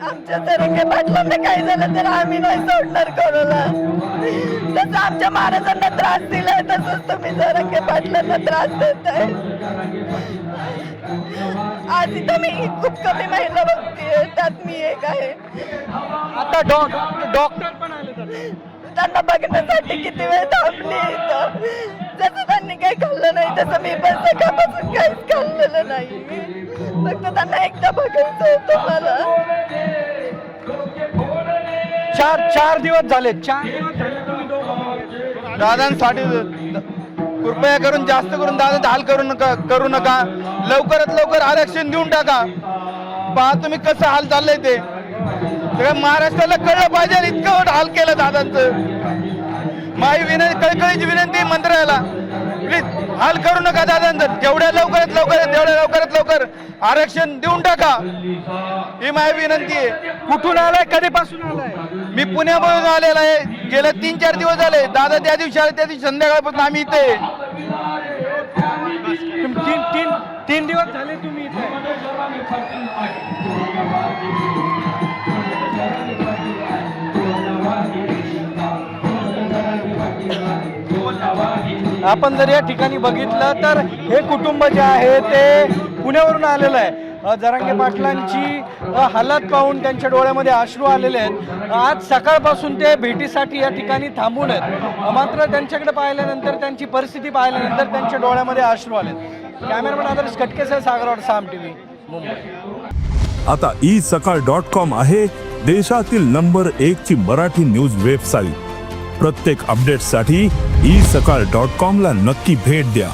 आमच्या जरंगे पाटलांना काही झालं तर आम्ही नाही सोडणार कोणाला. तसं आमच्या महाराजांना त्रास दिलाय तसंच तुम्ही जरंगे पाटलांना त्रास देताय. आज इथं मी खूप कमी महिला बघते, त्यात मी एक आहे. आता डॉक्टर पण आले तर त्यांना बघण्यासाठी किती वेळ थांबली इथं. जसं त्यांनी काही खाल्लं नाही तसं मी पण सकाळपासून काहीच खाल्लेलं नाही. फक्त त्यांना एकदा बघायचं होतं मला. चार दिवस झाले तुम्ही दोघं. दादांसाठी कृपया करून जास्त करून दादा हाल करू नका. लवकरात लवकर आरक्षण देऊन टाका. पहा तुम्ही कसं हाल चाललंय ते. सगळ्या महाराष्ट्राला कळलं पाहिजे इतकं हाल केलं दादांचं. माझी कळकळीची विनंती मंत्र्याला, प्लीज हाल करू नका दादांचं. जेवढ्या लवकरात लवकर आरक्षण देऊन टाका, ही माझी विनंती आहे. कुठून आलाय, कधीपासून आलाय? मी पुण्यामधून आलेला आहे. गेल्या 3-4 दिवस झाले. दादा त्या दिवशी आले, त्या दिवशी संध्याकाळपासून आम्ही इथे. तीन दिवस झाले तुम्ही इथे. आपण जर या ठिकाणी बघितलं तर हे कुटुंब जे आहे ते पुण्यावरून आलेलं आहे. जरांगे पाटलांची हालत पाहून त्यांच्या डोळ्यामध्ये अश्रू आलेले आहेत. आज सकाळपासून ते भेटीसाठी या ठिकाणी थांबून आहेत. मात्र त्यांच्याकडे पाहिल्यानंतर, त्यांची परिस्थिती पाहिल्यानंतर त्यांच्या डोळ्यामध्ये अश्रू आलेत. कॅमेरामॅन आदर्श कटकेसह सागरवाड, साम टीव्ही, मुंबई. आता isakal.com आहे देशातील नंबर 1 ची मराठी न्यूज वेबसाईट. प्रत्येक अपडेटसाठी isakal.com ला नक्की भेट द्या.